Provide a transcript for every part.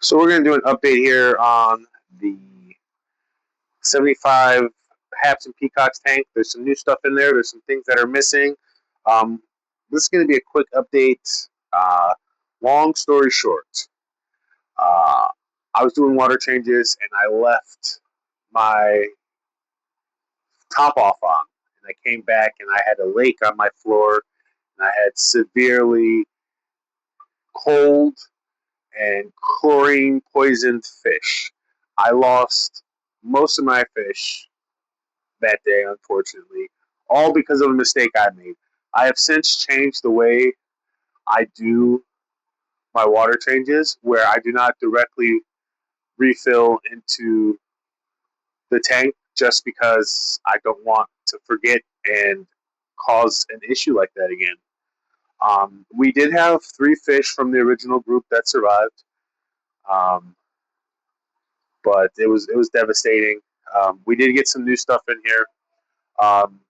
So we're going to do an update here on the 75 Haps and Peacocks tank. There's some new stuff in there. There's some things that are missing. Um, this is going to be a quick update. Long story short, uh, I was doing water changes and I left my top off on. And I came back and I had a lake on my floor and I had severely cold and chlorine poisoned fish. I lost most of my fish that day, unfortunately, all because of a mistake I made. I have since changed the way I do my water changes, where I do not directly refill into the tank just because I don't want to forget and cause an issue like that again. We did have three fish from the original group that survived, um, but it was devastating. We did get some new stuff in here. Um,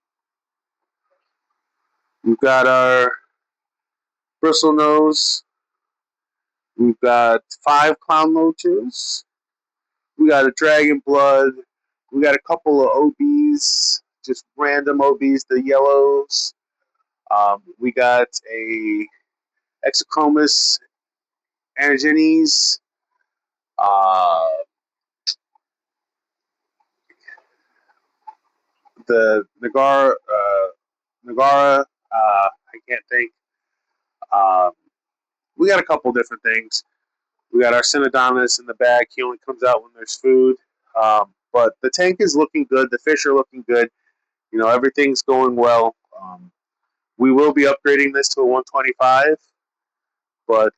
we've got our bristle nose. We've got five clown loaches. We got a dragon blood. We got a couple of OBs, just random OBs, the yellows. We got a Exochromis anagenes. Uh, the Nagara. I can't think. Um, we got a couple different things. We got our Synodontis in the back. He only comes out when there's food. But the tank is looking good. The fish are looking good. Everything's going well. We will be upgrading this to a 125, but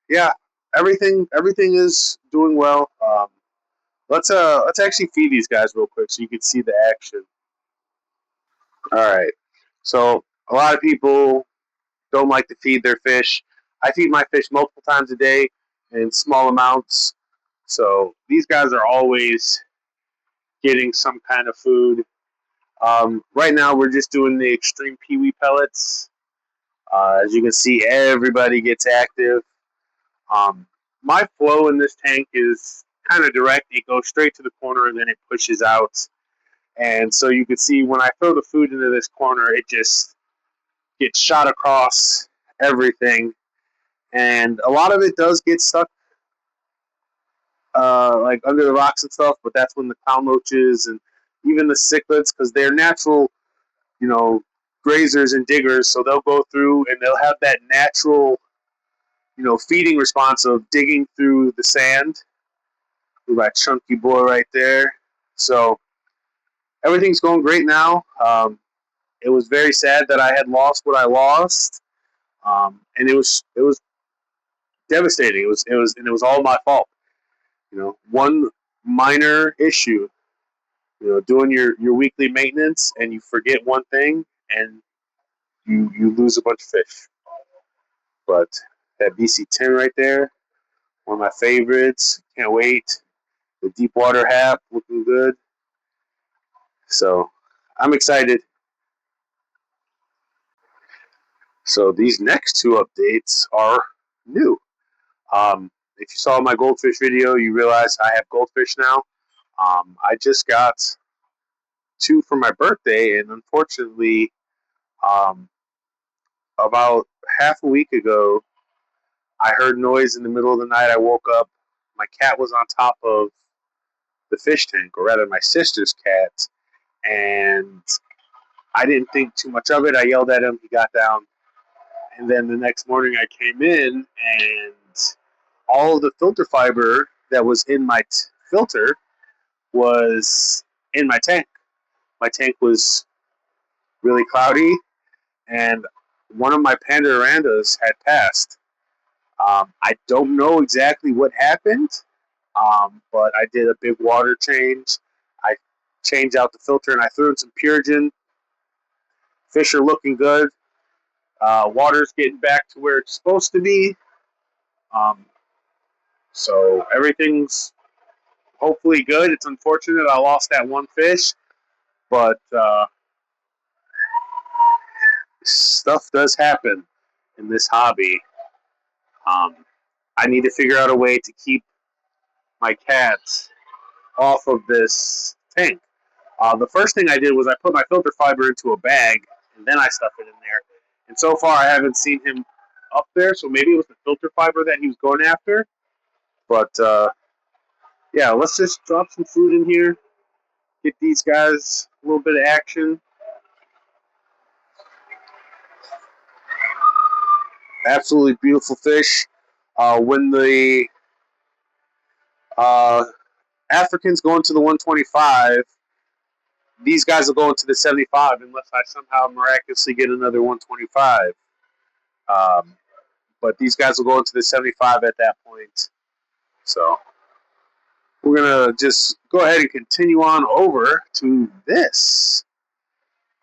yeah, everything is doing well. Let's actually feed these guys real quick so you can see the action. All right. So a lot of people don't like to feed their fish. I feed my fish multiple times a day in small amounts. So these guys are always getting some kind of food. Right now, we're just doing the extreme peewee pellets. As you can see, everybody gets active. Um, my flow in this tank is kind of direct. It goes straight to the corner and then it pushes out. And so you can see when I throw the food into this corner, it just gets shot across everything. And a lot of it does get stuck like under the rocks and stuff, but that's when the clown loaches and even the cichlids, because they're natural, you know, grazers and diggers, so they'll go through and they'll have that natural, feeding response of digging through the sand. We got Chunky Boy right there. So everything's going great now. It was very sad that I had lost what I lost, and it was devastating. It was all my fault. One minor issue. Doing your weekly maintenance and you forget one thing and you lose a bunch of fish. But that BC10 right there, one of my favorites. Can't wait. The deep water hap looking good. So I'm excited. So these next two updates are new. If you saw my goldfish video, you realize I have goldfish now. I just got two for my birthday, and unfortunately, um, about half a week ago, I heard noise in the middle of the night. I woke up. My cat was on top of the fish tank, or rather, my sister's cat, and I didn't think too much of it. I yelled at him. He got down, and then the next morning, I came in, and all of the filter fiber that was in my filter was in my tank. My tank was really cloudy, and one of my Pandarandas had passed. I don't know exactly what happened, but I did a big water change. I changed out the filter and I threw in some Purigen. Fish are looking good. Water's getting back to where it's supposed to be. Um, so everything's hopefully good. It's unfortunate I lost that one fish, but stuff does happen in this hobby. Um, I I need to figure out a way to keep my cats off of this tank. The first thing I did was I put my filter fiber into a bag and then I stuffed it in there. And so far I haven't seen him up there, so maybe it was the filter fiber that he was going after. But yeah, let's just drop some food in here, get these guys a little bit of action. Absolutely beautiful fish. When the uh, Africans go into the 125, these guys will go into the 75 unless I somehow miraculously get another 125. Um, but these guys will go into the 75 at that point. So we're going to just go ahead and continue on over to this.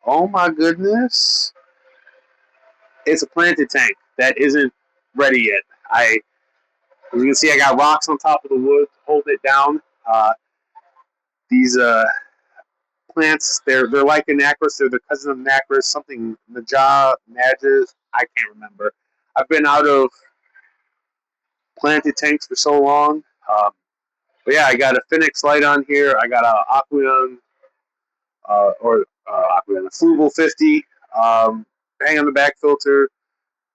Oh my goodness. It's a planted tank that isn't ready yet. As you can see, I got rocks on top of the wood holding it down. These plants, they're like anacris. They're the cousin of anacris, something Najas. I can't remember. I've been out of planted tanks for so long. But yeah, I got a Phoenix light on here. I got a Aqueon Aqueon, a Frugal 50. Hang on the back filter,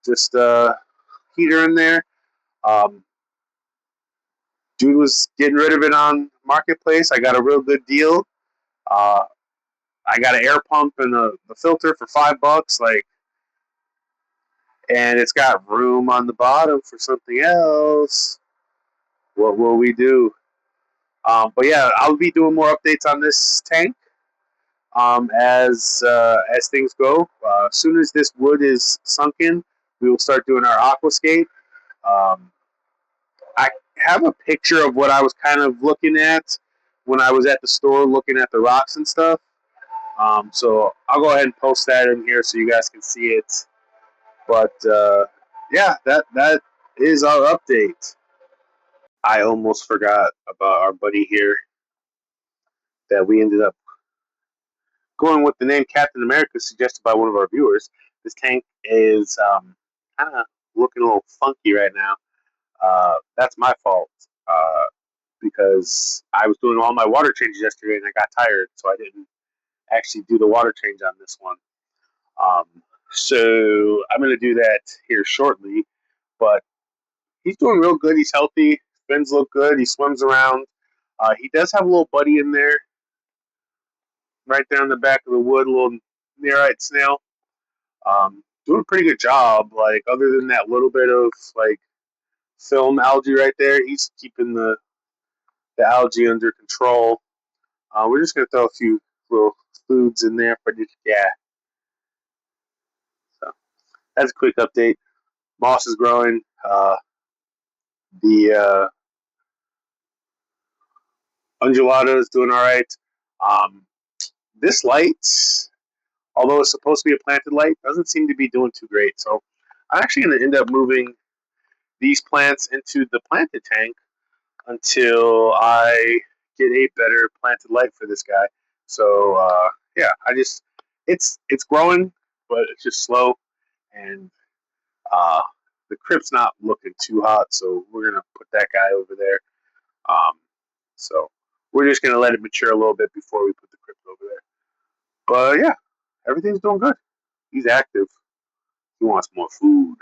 just heater in there. Um, Dude was getting rid of it on Marketplace. I got a real good deal. Uh, I got an air pump and the filter for $5. And it's got room on the bottom for something else. What will we do? But yeah, I'll be doing more updates on this tank as things go. As soon as this wood is sunken, we will start doing our aquascape. Um, I have a picture of what I was kind of looking at when I was at the store looking at the rocks and stuff. So I'll go ahead and post that in here so you guys can see it. But yeah, that is our update. I almost forgot about our buddy here that we ended up going with the name Captain America suggested by one of our viewers. This tank is kind of looking a little funky right now. That's my fault because I was doing all my water changes yesterday and I got tired, so I didn't actually do the water change on this one. Um, so I'm going to do that here shortly. But he's doing real good. He's healthy. Fins look good. He swims around. He does have a little buddy in there, right there in the back of the wood, a little nearite snail. Doing a pretty good job. Like other than that little bit of like film algae right there, he's keeping the algae under control. We're just gonna throw a few little foods in there for this guy. So that's a quick update. Moss is growing. The undulata is doing all right. Um, this light, although it's supposed to be a planted light, doesn't seem to be doing too great. So I'm actually going to end up moving these plants into the planted tank until I get a better planted light for this guy. So yeah, it's growing, but it's just slow, and uh, the crypt's not looking too hot, so we're gonna put that guy over there. Um, so we're just gonna let it mature a little bit before we put the crypt over there. But yeah, everything's doing good. He's active. He wants more food.